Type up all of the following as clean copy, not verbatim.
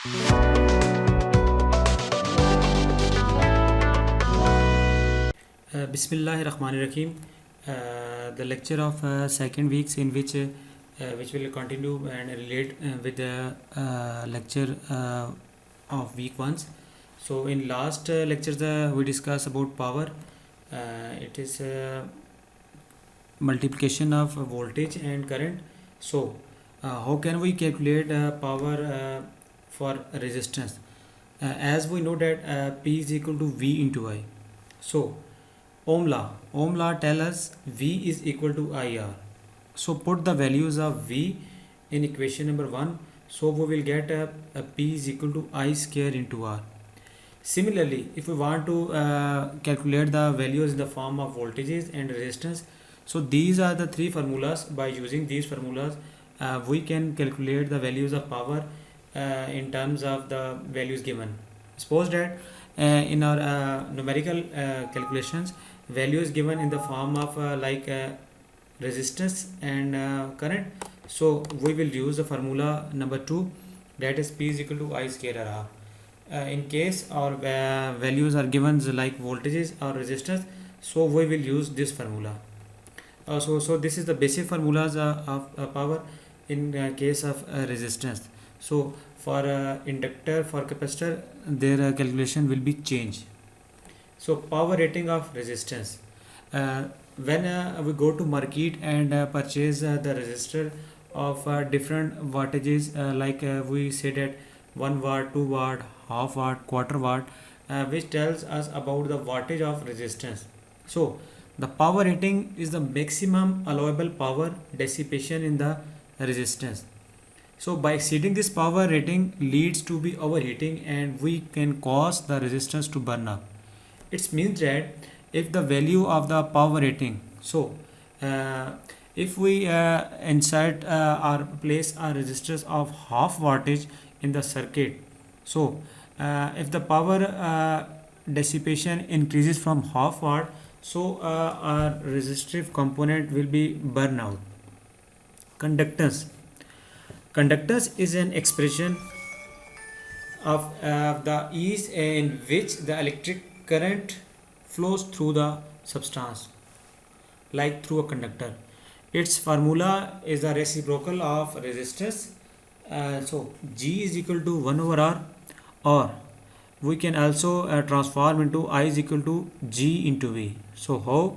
Bismillahirrahmanirrahim. The lecture of second weeks in which will continue and relate with the lecture of week ones. So in last lectures we discussed about power. It is multiplication of voltage and current. So how can we calculate power for resistance? As we know that P is equal to V into I. So Ohm law tell us V is equal to IR. So put the values of V in equation number 1. So we will get a P is equal to I square into R. Similarly, if we want to calculate the values in the form of voltages and resistance, so these are the three formulas. By using these formulas, we can calculate the values of power in terms of the values given. Suppose that in our numerical calculations, value is given in the form of resistance and current. So we will use the formula number 2, that is P is equal to I square R. In case our values are given like voltages or resistance, so we will use this formula. So this is the basic formulas of power in case of resistance. So for inductor, for capacitor, their calculation will be changed. So power rating of resistance. When we go to market and purchase the resistor of different wattages, we say that 1 watt, 2 watt, half watt, quarter watt, which tells us about the wattage of resistance. So the power rating is the maximum allowable power dissipation in the resistance. So by exceeding this power rating leads to be overheating and we can cause the resistance to burn up. It means that if the value of the power rating, so if we insert or place our resistors of half wattage in the circuit, so if the power dissipation increases from half watt, so our resistive component will be burn out. Conductance. Conductance is an expression of the ease in which the electric current flows through the substance, like through a conductor. Its formula is the reciprocal of resistance. So G is equal to 1 over R, or we can also transform into I is equal to G into V. So how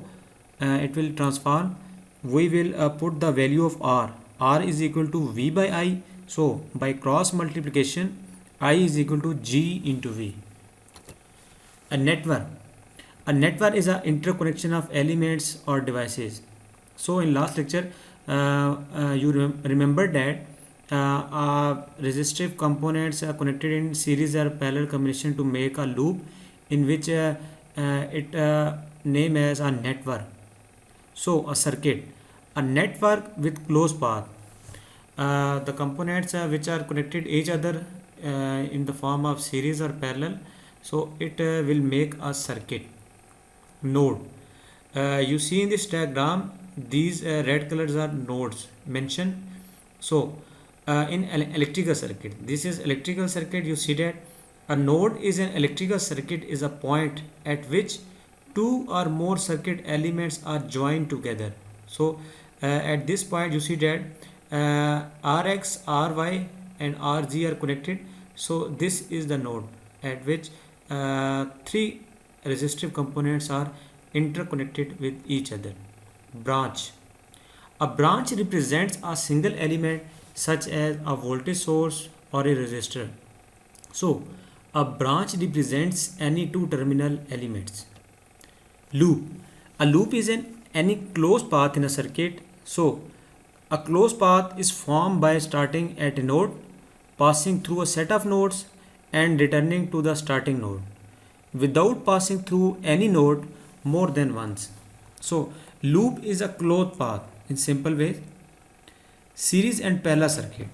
it will transform? We will put the value of R. R is equal to V by I. So by cross multiplication, I is equal to G into V. A network. A network is an interconnection of elements or devices. So in last lecture, you remember that resistive components are connected in series or parallel combination to make a loop, in which it name as a network. So a circuit, a network with closed path. The components which are connected each other in the form of series or parallel, so it will make a circuit. Node. You see in this diagram, these red colors are nodes mentioned. So in electrical circuit, this is electrical circuit. You see that a node is an electrical circuit is a point at which two or more circuit elements are joined together. So at this point you see that Rx, Ry and Rg are connected. So this is the node at which three resistive components are interconnected with each other. Branch. A branch represents a single element such as a voltage source or a resistor. So a branch represents any two terminal elements. Loop. A loop is any closed path in a circuit. So a closed path is formed by starting at a node, passing through a set of nodes and returning to the starting node without passing through any node more than once. So loop is a closed path in simple way. Series and parallel circuit.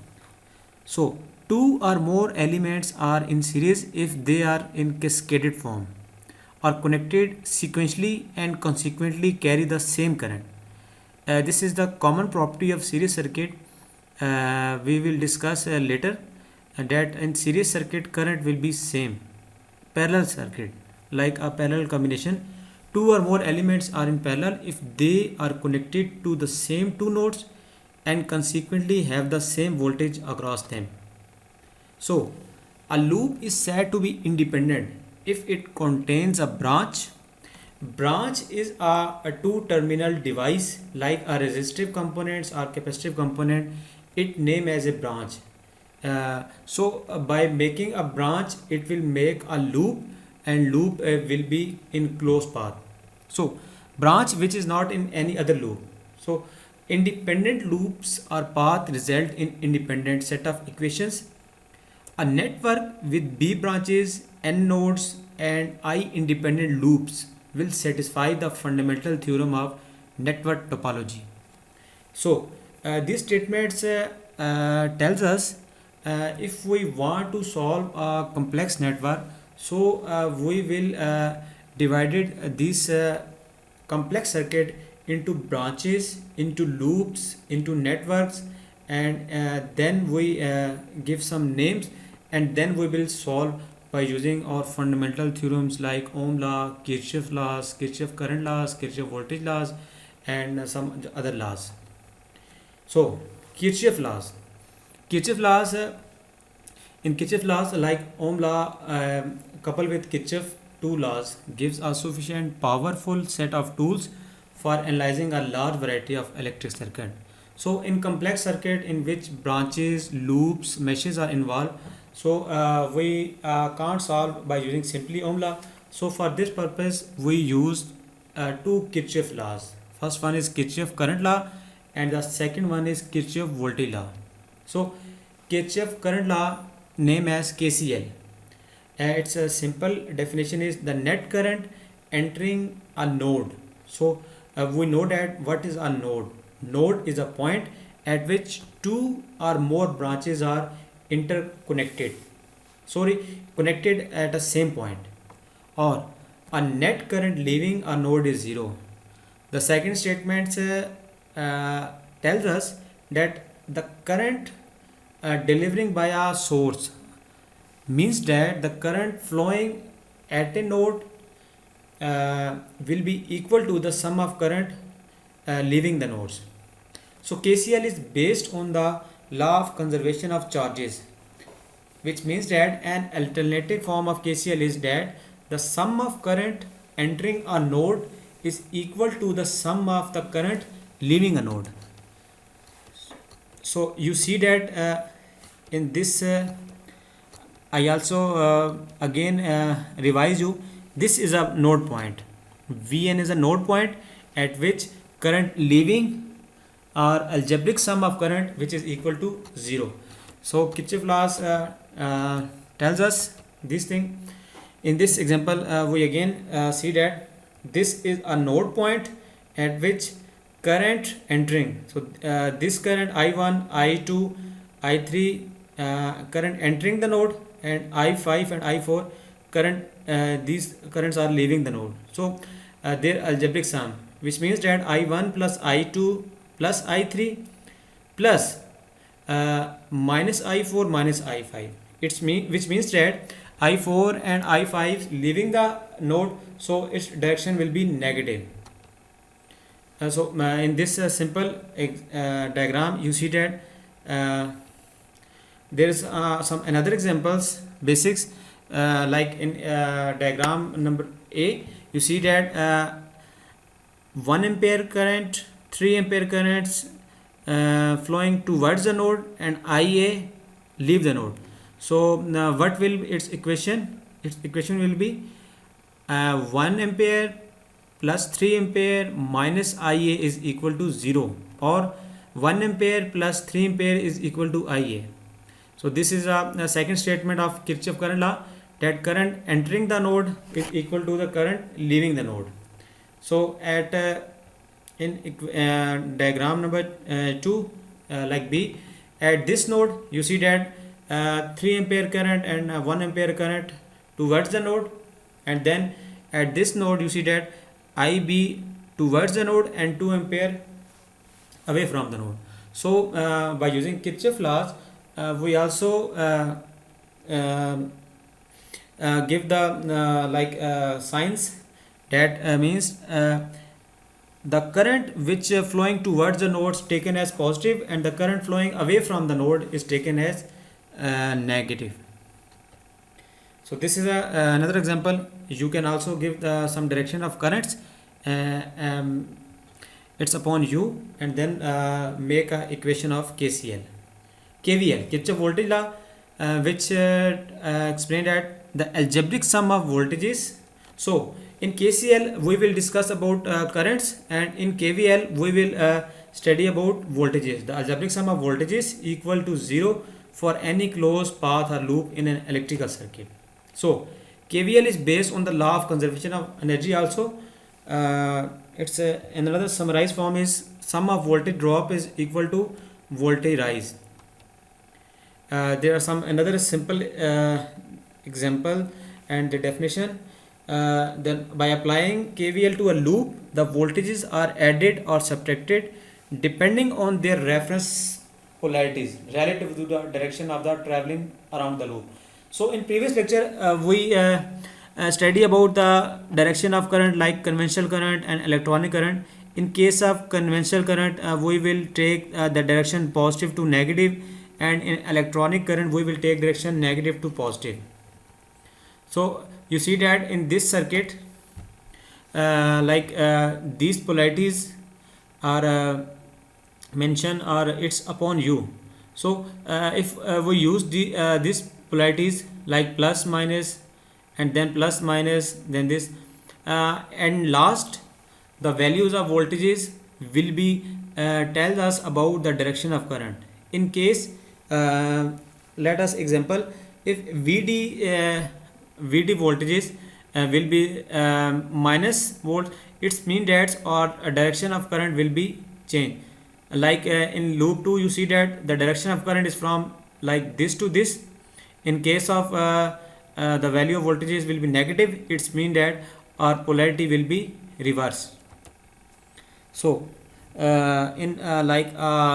So two or more elements are in series if they are in cascaded form, are connected sequentially and consequently carry the same current. This is the common property of series circuit. We will discuss later. that in series circuit current will be same. Parallel circuit, like a parallel combination, two or more elements are in parallel if they are connected to the same two nodes and consequently have the same voltage across them. So a loop is said to be independent if it contains a branch. Branch is a two-terminal device like a resistive components or capacitive component. It name as a branch. By making a branch, it will make a loop, and loop will be in closed path. So branch which is not in any other loop. So independent loops or path result in independent set of equations. A network with B branches, N nodes and I independent loops will satisfy the fundamental theorem of network topology. So these statements tells us if we want to solve a complex network, so we will divided this complex circuit into branches, into loops, into networks, and then we give some names, and then we will solve by using our fundamental theorems like Ohm law, Kirchhoff laws, Kirchhoff current laws, Kirchhoff voltage laws, and some other laws. So Kirchhoff laws. Kirchhoff laws in Kirchhoff laws, like Ohm law coupled with Kirchhoff two laws, gives a sufficient powerful set of tools for analyzing a large variety of electric circuit. So in complex circuit in which branches, loops, meshes are involved, so we can't solve by using simply Ohm law. So for this purpose we use two Kirchhoff laws. First one is Kirchhoff current law and the second one is Kirchhoff voltage law. So Kirchhoff current law name as KCL. Its a simple definition is the net current entering a node. So we know that what is a node. Node is a point at which two or more branches are connected at the same point, or a net current leaving a node is zero. The second statement tells us that the current delivering by a source means that the current flowing at a node will be equal to the sum of current leaving the nodes. So KCL is based on the law of conservation of charges, which means that an alternative form of KCL is that the sum of current entering a node is equal to the sum of the current leaving a node. So you see that in this I also again revise you. This is a node point. Vn is a node point at which current leaving or algebraic sum of current which is equal to 0. So Kirchhoff laws tells us this thing. In this example we again see that this is a node point at which current entering. So this current I1, I2, I3 current entering the node, and I5 and I4 current these currents are leaving the node. So their algebraic sum, which means that I1 plus I2 plus I3 plus minus I4 minus I5. Which means that I4 and I5 leaving the node, so its direction will be negative. In this simple diagram you see that there is some another examples basics like in diagram number A you see that 1 ampere current, 3 ampere currents flowing towards the node, and IA leave the node. So what will its equation? Its equation will be 1 ampere plus 3 ampere minus IA is equal to 0, or 1 ampere plus 3 ampere is equal to IA. So this is a second statement of Kirchhoff current law, that current entering the node is equal to the current leaving the node. So at in diagram number 2 like B, at this node you see that 3 ampere current and 1 ampere current towards the node, and then at this node you see that IB towards the node and 2 ampere away from the node. So by using Kirchhoff laws we also um, give the signs that means the current which flowing towards the nodes taken as positive, and the current flowing away from the node is taken as negative. So this is another example. You can also give some direction of currents. Uh, um, it's upon you, and then make a equation of KCL. KVL, Kirchhoff voltage law, which explained that the algebraic sum of voltages. So in KCL we will discuss about currents, and in KVL we will study about voltages. The algebraic sum of voltages equal to 0 for any closed path or loop in an electrical circuit. So KVL is based on the law of conservation of energy also. It's another summarized form is sum of voltage drop is equal to voltage rise. There are some another simple example and the definition. Then by applying KVL to a loop, the voltages are added or subtracted depending on their reference polarities relative to the direction of the traveling around the loop. So in previous lecture we study about the direction of current like conventional current and electronic current. In case of conventional current we will take the direction positive to negative, and in electronic current we will take direction negative to positive. So you see that in this circuit these polarities are mentioned, or it's upon you. So if we use these polarities like plus minus, and then plus minus, then this and last the values of voltages will be tells us about the direction of current. In case let us example, if VD voltages will be minus volt, it's mean that our direction of current will be changed. Like in loop 2 you see that the direction of current is from like this to this. In case of the value of voltages will be negative, it's mean that our polarity will be reversed. So in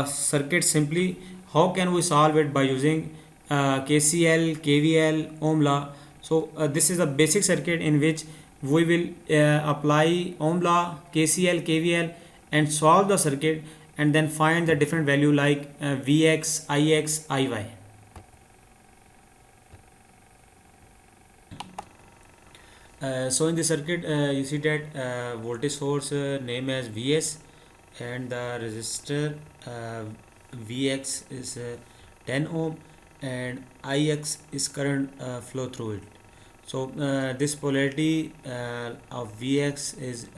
circuit simply, how can we solve it? By using KCL, KVL, Ohm law. So this is a basic circuit in which we will apply Ohm law, KCL, KVL, and solve the circuit, and then find the different value like Vx, Ix, Iy. So in the circuit you see that voltage source name as Vs, and the resistor Vx is 10 ohm, and Ix is current flow through it. So this polarity of Vx is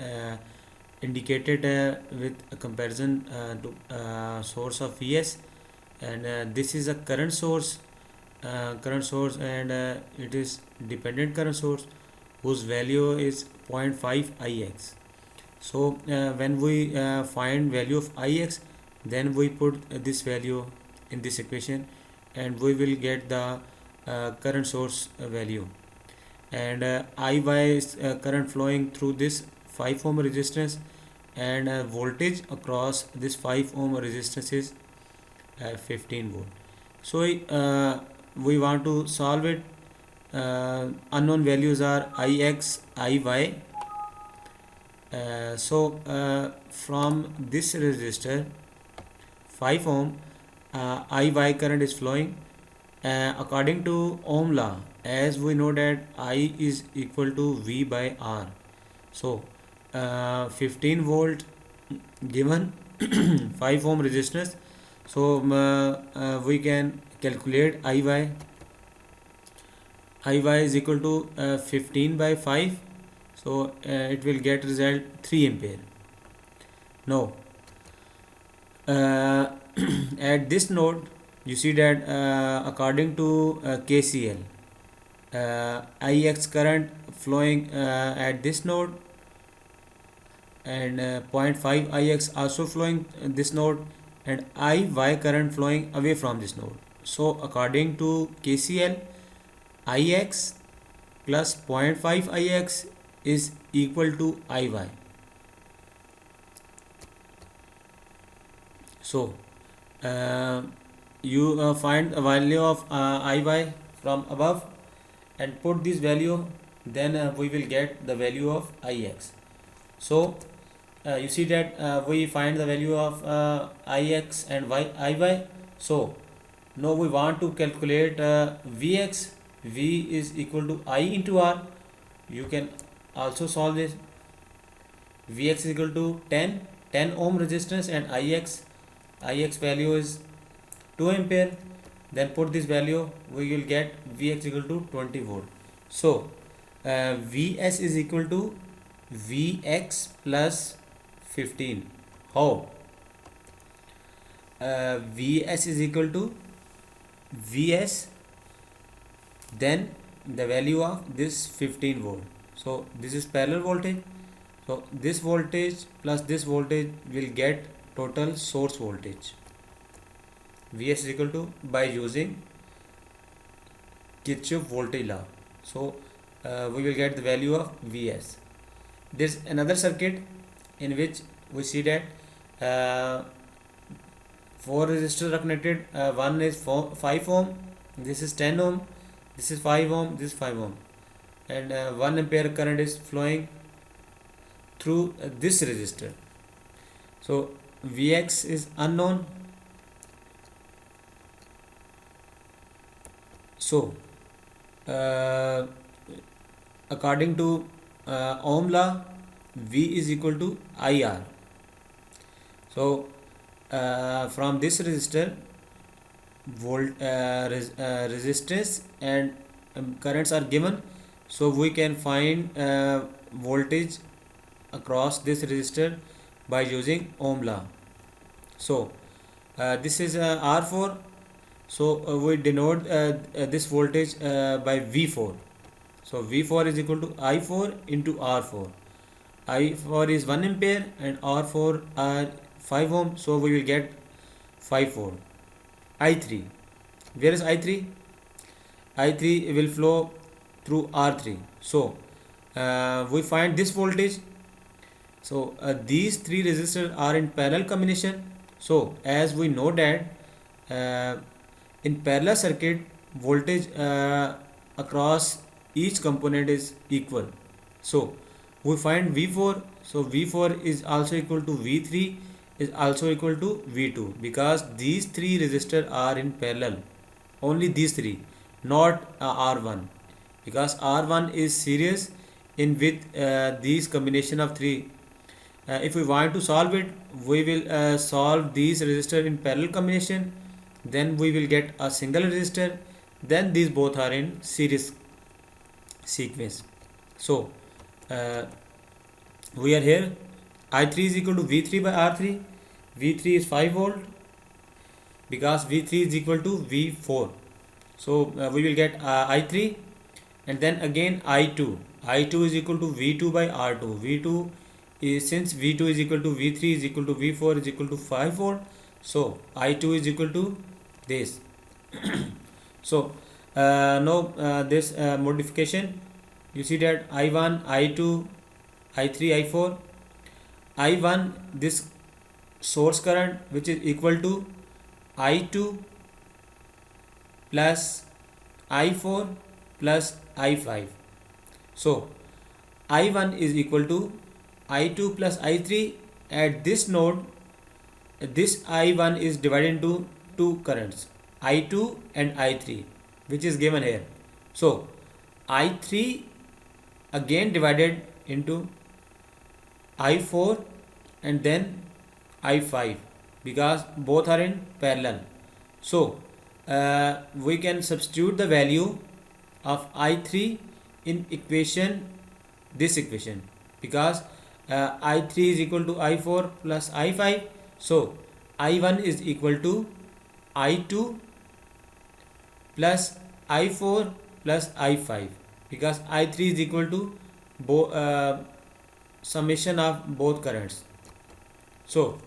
indicated with a comparison to source of Vs, and this is a current source, and it is dependent current source whose value is 0.5 Ix. So when we find value of Ix, then we put this value in this equation, and we will get the current source value. And Iy is current flowing through this 5 ohm resistance, and voltage across this 5 ohm resistance is 15 volt. So we want to solve it. Unknown values are Ix, Iy. From this resistor 5 ohm, Iy current is flowing according to Ohm law, as we know that I is equal to V by R. So 15 volt given 5 ohm resistance. So we can calculate Iy. Iy is equal to 15 by 5. So it will get result 3 ampere. Now at this node you see that according to KCL, Ix current flowing at this node, and 0.5 Ix also flowing this node, and Iy current flowing away from this node. So according to KCL, Ix plus 0.5 Ix is equal to Iy. So you find the value of Iy from above and put this value, then we will get the value of Ix. So you see that we find the value of Ix and Iy. So now we want to calculate Vx. V is equal to I into R. You can also solve this. Vx is equal to 10 ohm resistance, and Ix value is 2 ampere. Then put this value, we will get Vx equal to 20 volt. So Vs is equal to Vx plus 15. How? Vs is equal to Vs, then the value of this 15 volt. So this is parallel voltage. So this voltage plus this voltage will get total source voltage. Vs is equal to, by using Kirchhoff voltage law. So we will get the value of Vs. There's another circuit in which we see that 4 resistors are connected. One is 5 ohm, this is 10 ohm, this is 5 ohm, this is 5 ohm, and 1 ampere current is flowing through this resistor. So Vx is unknown. So according to Ohm law, V is equal to IR. So from this resistor, resistance and currents are given, so we can find voltage across this resistor by using Ohm law. So this is R4. So we denote this voltage by V4. So V4 is equal to I4 into R4. I4 is 1 ampere and R4 are 5 ohm. So we will get 5 volt. I3. Where is I3? I3 will flow through R3. So we find this voltage. So these three resistors are in parallel combination. So as we know that in parallel circuit, voltage across each component is equal. So we find V4. So V4 is also equal to V3 is also equal to V2, because these three resistors are in parallel. Only these three, not R1, because R1 is series in with these combination of three. If we want to solve it, we will solve these resistors in parallel combination, then we will get a single resistor, then these both are in series sequence. So we are here, I3 is equal to V3 by R3. V3 is 5 volt, because V3 is equal to V4. So we will get I3, and then again I2. I2 is equal to V2 by R2. V2 is, since V2 is equal to V3 is equal to V4 is equal to 5 volt. So I2 is equal to this. So now this modification, you see that I1, I2, I3, I4. I1, this source current, which is equal to I2 plus I4 plus I5. So I1 is equal to I2 plus I3. At this node, this I1 is divided into two currents, I2 and I3, which is given here. So I3 again divided into I4 and then I5, because both are in parallel. So we can substitute the value of I3 in equation, this equation, because I3 is equal to I4 plus I5. So I1 is equal to I2 plus I4 plus I5, because I3 is equal to summation of both currents. So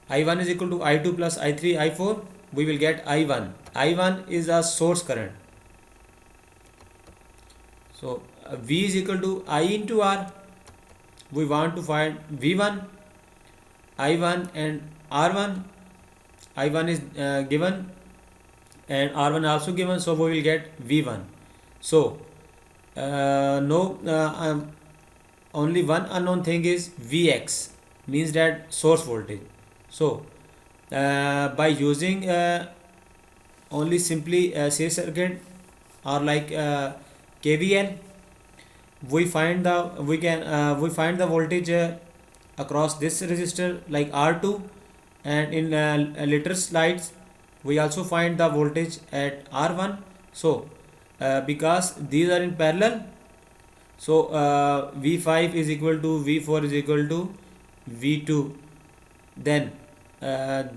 I1 is equal to I2 plus I3 I4. We will get I1. I1 is a source current. So V is equal to I into R. We want to find V1, I1 and R1. I1 is given and R1 also given, so we will get V1. So no only one unknown thing is Vx, means that source voltage. So by using only simply series circuit or like KVL, we find the voltage across this resistor like R2, and in later slides we also find the voltage at R1. So because these are in parallel, so V5 is equal to V4 is equal to V2. Then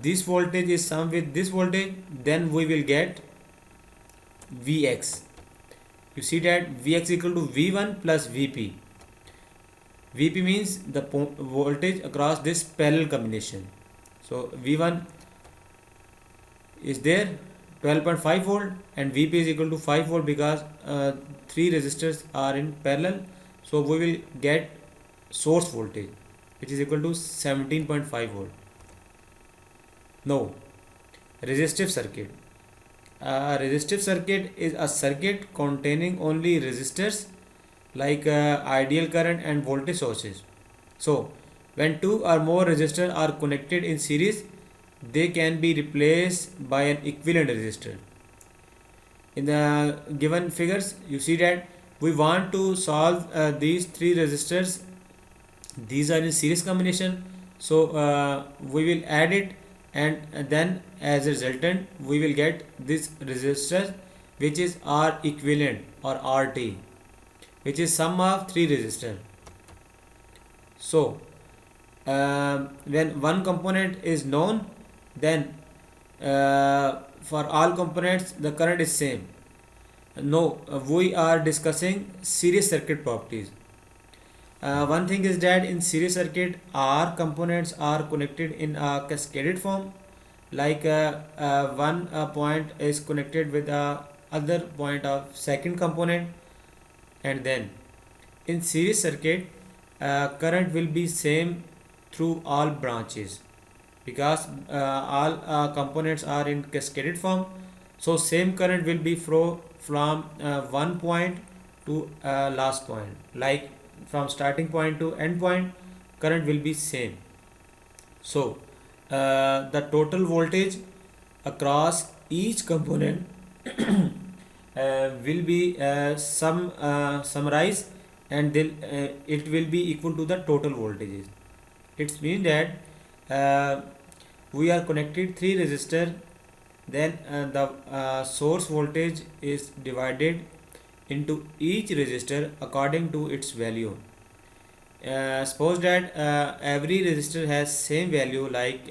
this voltage is sum with this voltage, then we will get Vx. You see that Vx equal to V1 plus Vp. Vp means the voltage across this parallel combination. So V1 is there 12.5 volt and Vp is equal to 5 volt because three resistors are in parallel. So we will get source voltage which is equal to 17.5 volt. No, resistive circuit. A resistive circuit is a circuit containing only resistors like ideal current and voltage sources. So when two or more resistors are connected in series, they can be replaced by an equivalent resistor. In the given figures, you see that we want to solve these three resistors. These are in series combination. So we will add it, and then as a resultant we will get this resistor which is R equivalent or RT, which is sum of three resistors. So when one component is known, then for all components the current is same. No, we are discussing series circuit properties. One thing is that in series circuit R components are connected in a cascaded form, like one point is connected with the other point of second component, and then in series circuit current will be same through all branches because all components are in cascaded form. So same current will be flow from one point to last point, like from starting point to end point current will be same. So the total voltage across each component will be summarized, and then it will be equal to the total voltages. It means that we are connected three resistor, then the source voltage is divided into each resistor according to its value. Suppose that every resistor has same value like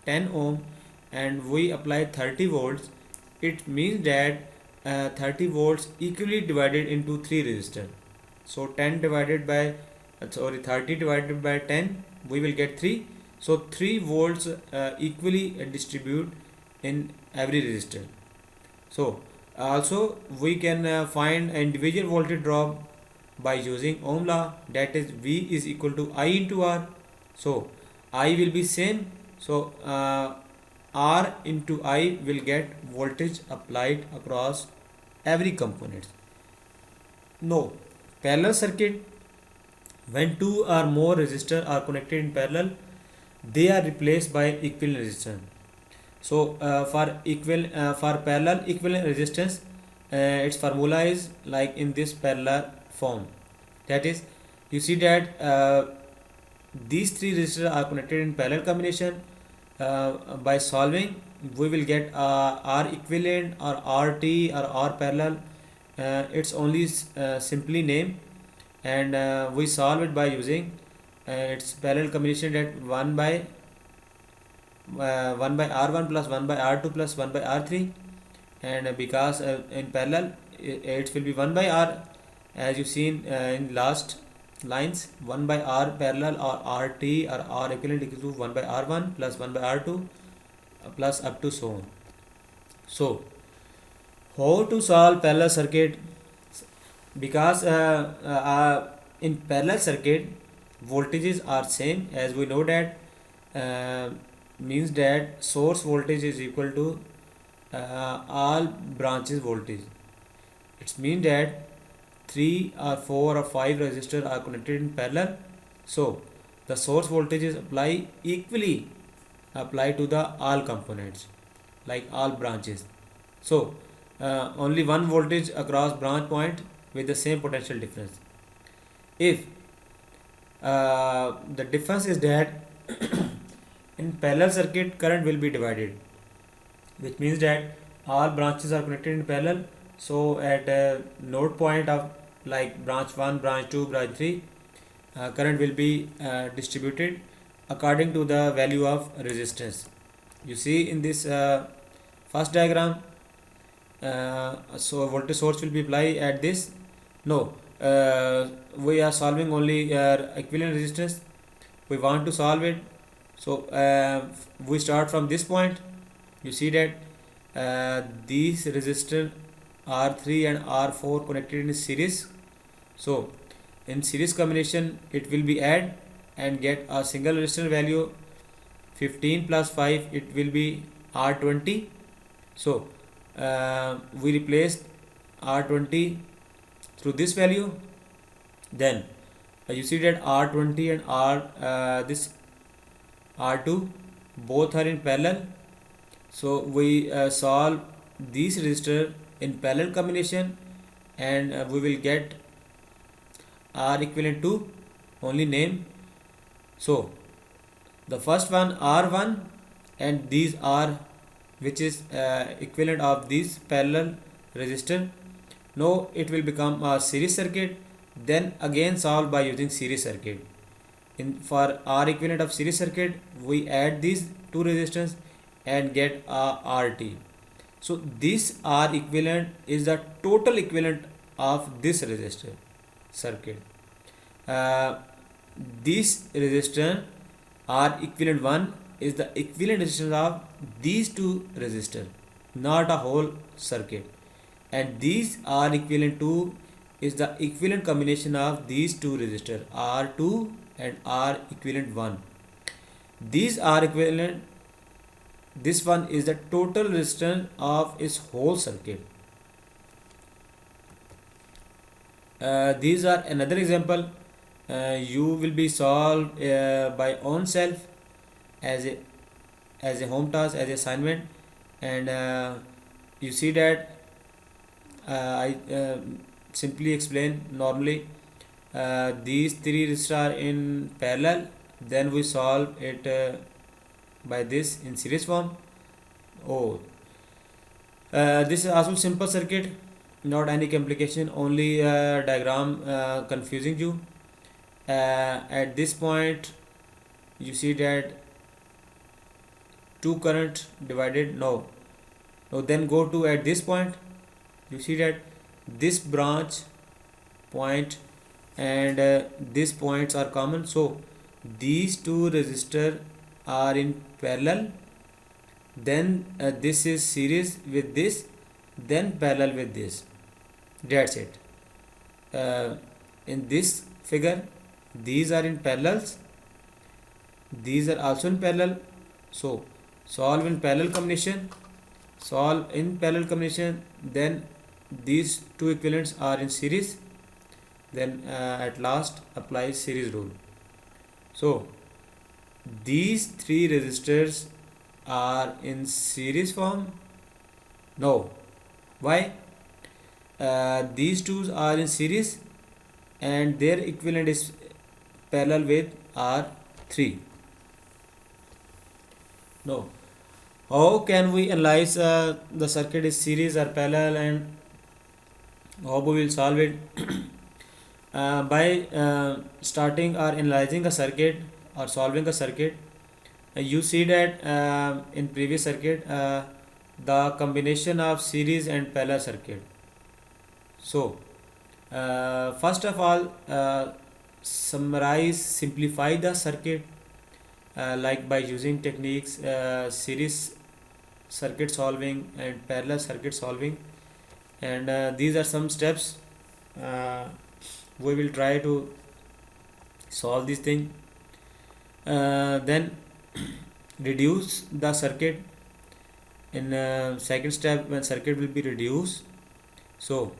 10 ohm, and we apply 30 volts. It means that 30 volts equally divided into three resistors. So 10 divided by 30 divided by 10, we will get 3. So 3 volts equally distribute in every resistor. So also we can find individual voltage drop by using Ohm law, that is V is equal to I into R. So I will be same, so R into I will get voltage applied across every component. No, parallel circuit, when two or more resistors are connected in parallel, they are replaced by equivalent resistance. So for parallel equivalent resistance, its formula is like in this parallel form. That is, you see that these three resistors are connected in parallel combination. By solving, we will get R equivalent or RT or R parallel. It's only simply name, and we solve it by using its parallel combination, that 1 by R1 plus 1 by R2 plus 1 by R3, and because in parallel it will be 1 by R, as you seen in last lines. 1 by R parallel or RT or R equivalent equal to 1 by R1 plus 1 by R2 plus up to so on. So how to solve parallel circuit? Because in parallel circuit voltages are same, as we know that means that source voltage is equal to all branches voltage. It means that 3 or 4 or 5 resistors are connected in parallel, so the source voltages apply equally apply to the all components, like all branches. So only one voltage across branch point with the same potential difference. If the difference is that in parallel circuit current will be divided, which means that all branches are connected in parallel. So at a node point of like branch 1, branch 2, branch 3, current will be distributed according to the value of resistance. You see in this first diagram, so voltage source will be applied at this. No, we are solving only equivalent resistance. We want to solve it, so we start from this point. You see that these resistors R3 and R4 connected in series. So in series combination it will be add and get a single resistor value 15 plus 5, it will be R20. So we replaced R20 through this value. Then you see that R20 and this R2 both are in parallel. So we solve these resistor in parallel combination, and we will get R equivalent to only name. So the first one R1 and these R, which is equivalent of these parallel resistor. Now it will become a series circuit, then again solve by using series circuit. For R equivalent of series circuit, we add these two resistors and get a RT. So this R equivalent is the total equivalent of this resistor circuit. This resistor R equivalent 1 is the equivalent resistance of these two resistors, not a whole circuit. And these R equivalent 2 is the equivalent combination of these two resistors R2 and R equivalent 1. These R equivalent, this one is the total resistance of its whole circuit. These are another example. You will be solved by own self as a home task, as a assignment, and you see that I simply explain normally. These three resistors are in parallel, then we solve it by this in series form. This is also simple circuit, not any complication, only diagram confusing you. At this point you see that two current divided. Now then go to at this point, you see that this branch point and these points are common, so these two resistors are in parallel, then this is series with this, then parallel with this. That's it. In this figure these are in parallels, these are also in parallel, so solve in parallel combination, then these two equivalents are in series, then at last apply series rule. So these three resistors are in series form. No, why? These two are in series and their equivalent is parallel with R3. No, how can we analyze the circuit is series or parallel, and how we will solve it? By starting or analyzing a circuit or solving a circuit, you see that in previous circuit the combination of series and parallel circuit. So first of all, simplify the circuit like by using techniques series circuit solving and parallel circuit solving, and these are some steps. We will try to solve this thing. Then reduce the circuit in second step, when circuit will be reduced, so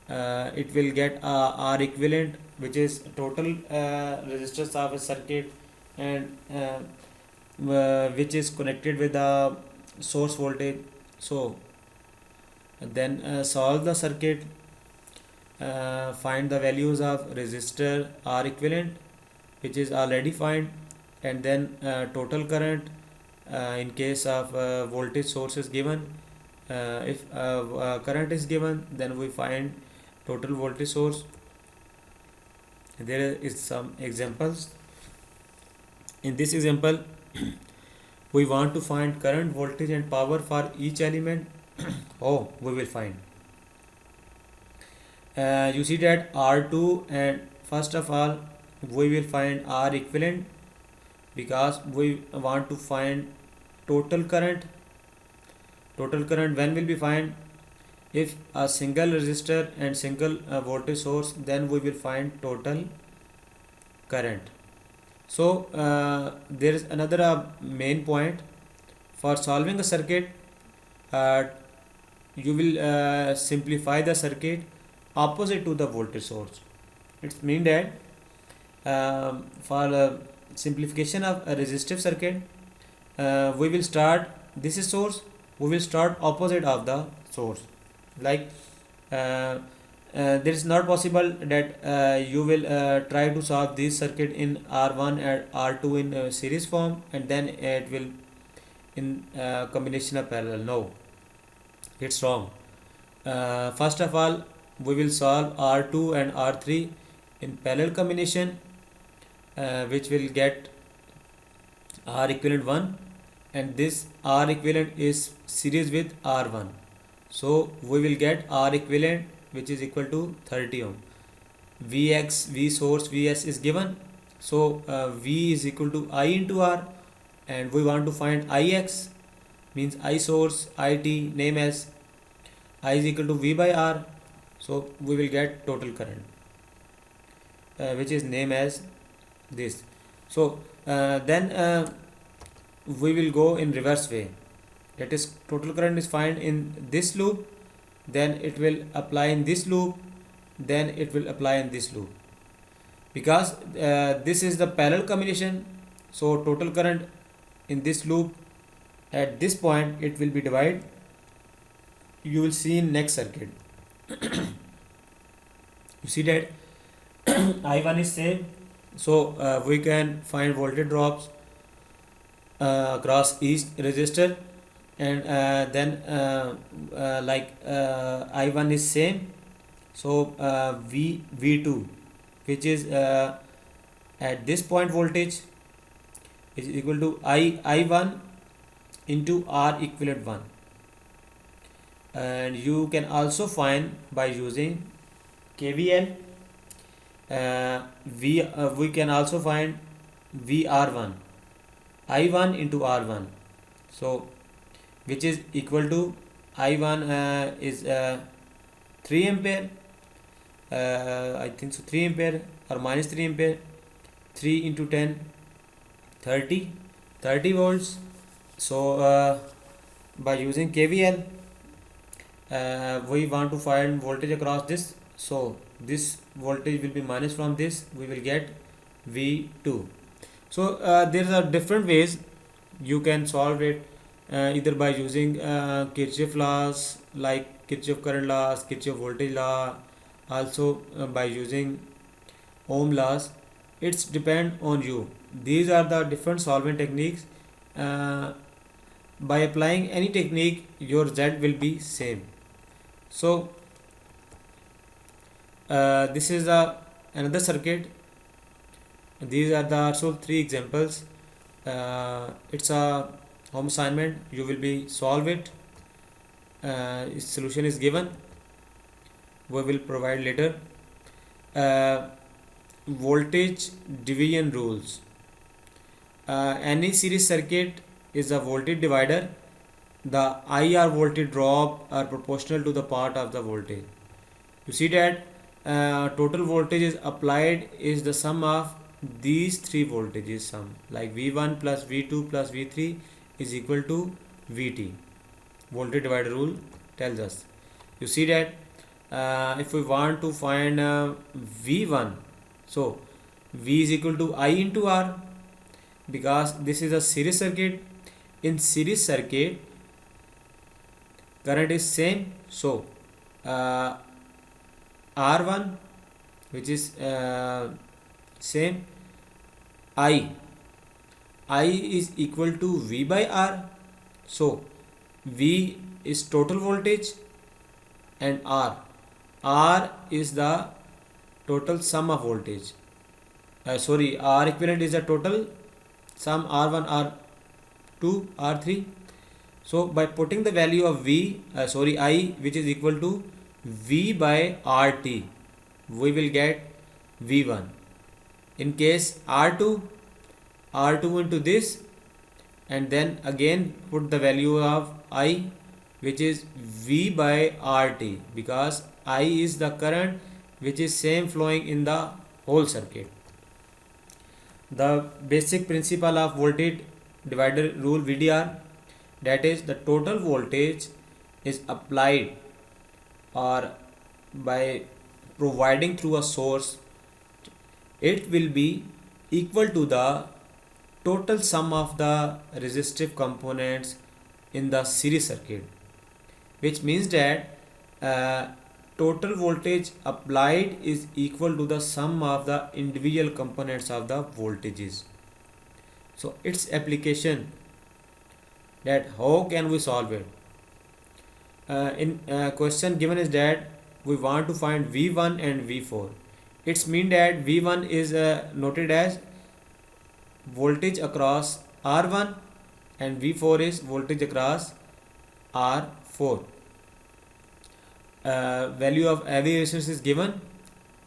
it will get R equivalent, which is total resistance of a circuit, and which is connected with the source voltage. So then solve the circuit, find the values of resistor R equivalent, which is already find, and then total current in case of voltage source is given. If current is given, then we find total voltage source. There is some examples. In this example, we want to find current, voltage and power for each element. Oh, we will find. You see that R2, and first of all we will find R equivalent, because we want to find total current. Total current when will be find? If a single resistor and single voltage source, then we will find total current. So there is another main point. For solving a circuit, you will simplify the circuit opposite to the voltage source. It means that for simplification of a resistive circuit, we will start, this is source, we will start opposite of the source. Like there is not possible that you will try to solve this circuit in R1 and R2 in series form, and then it will in combination of parallel. No, it's wrong. First of all, we will solve R2 and R3 in parallel combination, which will get R equivalent 1, and this R equivalent is series with R1. So we will get R equivalent, which is equal to 30 ohm. Vx, V source, Vs is given. So V is equal to I into R, and we want to find Ix, means I source, It name as I is equal to V by R. So we will get total current, which is named as this. So then we will go in reverse way. That is, total current is find in this loop, then it will apply in this loop, then it will apply in this loop, because this is the parallel combination. So total current in this loop at this point, it will be divided. You will see in next circuit. You see that I1 is same, so we can find voltage drops across each resistor, and then I1 is same, so V2, which is at this point voltage, is equal to I1 into R equivalent 1, and you can also find by using KVL. We can also find VR1, I1 into R1, so which is equal to I1 is 3 ampere, I think so, 3 ampere or minus 3 ampere, 3 into 10, 30 volts. So by using KVL, we want to find voltage across this, so this voltage will be minus from this, we will get V2. So there are different ways you can solve it, either by using Kirchhoff laws like Kirchhoff current laws, Kirchhoff voltage law, also by using Ohm laws. It's depend on you. These are the different solving techniques. By applying any technique, your Z will be same. So this is another circuit. These are the also 3 examples. It's a home assignment, you will be solve it. Solution is given, we will provide later. Voltage division rules. Any series circuit is a voltage divider. The IR voltage drop are proportional to the part of the voltage. You see that total voltage is applied is the sum of these 3 voltages sum, like V1 plus V2 plus V3 is equal to VT. voltage divider rule tells us. You see that if we want to find V1, so V is equal to I into R, because this is a series circuit. In series circuit, current is same, so R1, which is same, I is equal to V by R. So V is total voltage and R is the total sum of voltage. R equivalent is the total sum R1, R2, R3. So by putting the value of I, which is equal to V by RT, we will get V1. In case R2 into this, and then again put the value of I, which is V by RT, because I is the current which is same flowing in the whole circuit. The basic principle of voltage divider rule VDR, that is the total voltage is applied or by providing through a source, it will be equal to the total sum of the resistive components in the series circuit, which means that total voltage applied is equal to the sum of the individual components of the voltages. So its application, that how can we solve it? In question given is that we want to find V1 and V4. It's mean that V1 is noted as voltage across R1 and V4 is voltage across R4. Value of every resistance is given,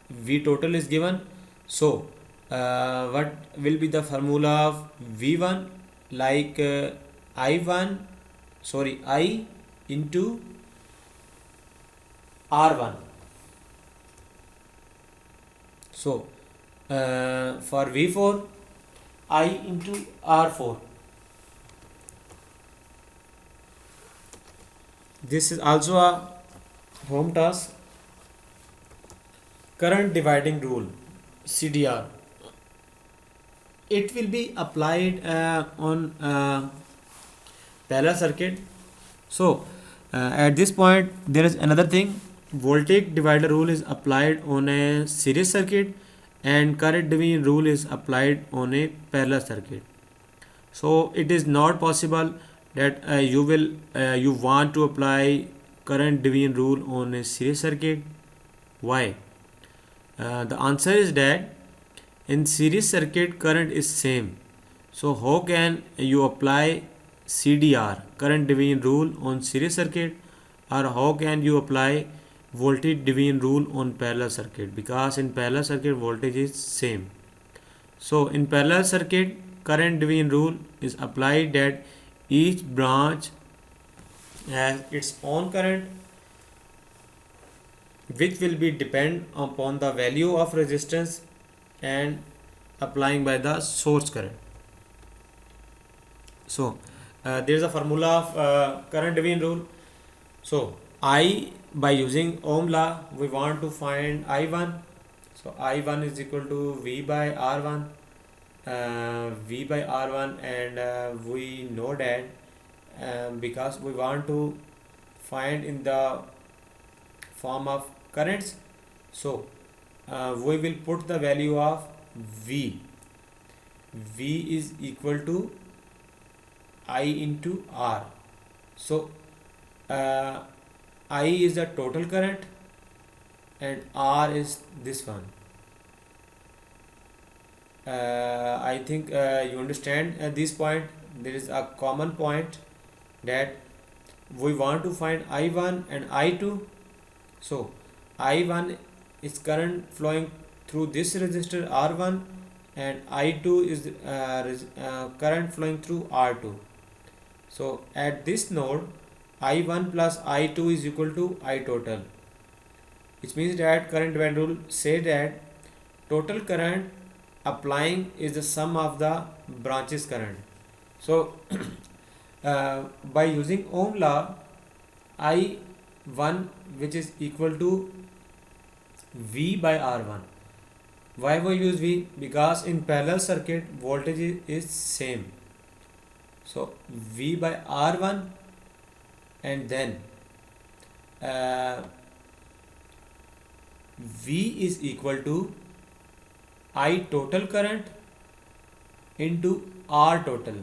V total is given. So what will be the formula of V1? Like I into R1. So for V4, I into R4. This is also a home task. Current dividing rule, CDR. It will be applied on parallel circuit. So at this point there is another thing. Voltage divider rule is applied on a series circuit and current division rule is applied on a parallel circuit. So it is not possible that you want to apply current division rule on a series circuit. Why? The answer is that in series circuit current is same. So how can you apply CDR, current division rule, on series circuit, or how can you apply voltage division rule on parallel circuit? Because in parallel circuit voltage is same. So in parallel circuit current division rule is applied that each branch has its own current, which will be depend upon the value of resistance and applying by the source current. So there is a formula of current division rule. So I, by using Ohm law, we want to find I1. So I1 is equal to V by R1. And we know that because we want to find in the form of currents, so we will put the value of V is equal to I into R. So I is the total current and R is this one. I think you understand at this point. There is a common point that we want to find I1 and I2. So I1 is current flowing through this resistor R1 and I2 is current flowing through R2. So at this node I1 plus I2 is equal to I total, which means that current divider rule say that total current applying is the sum of the branches current. So by using Ohm law, I1 which is equal to V by R1. Why we use V? Because in parallel circuit voltage is same. So V by R1, and then V is equal to I total current into R total,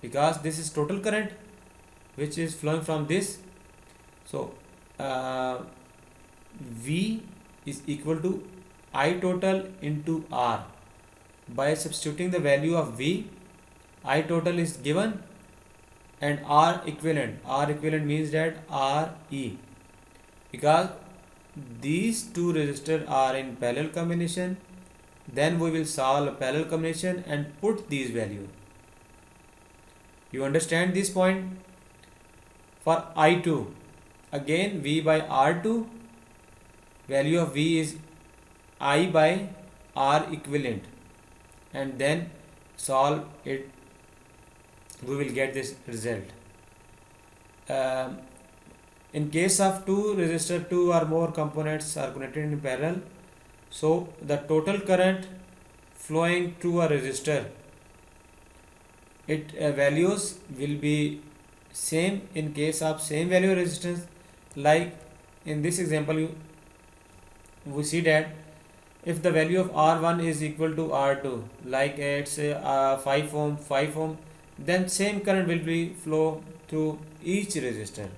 because this is total current which is flowing from this. So V is equal to I total into R. By substituting the value of V, I total is given, and R equivalent means that RE, because these two resistors are in parallel combination. Then we will solve a parallel combination and put these values. You understand this point? For I2, again V by R2, value of V is I by R equivalent, and then solve it, we will get this result. In case of two or more components are connected in parallel, so the total current flowing through a resistor, it values will be same in case of same value resistance. Like in this example, we see that if the value of R1 is equal to R2, like it's 5 ohm, then same current will be flow through each resistor.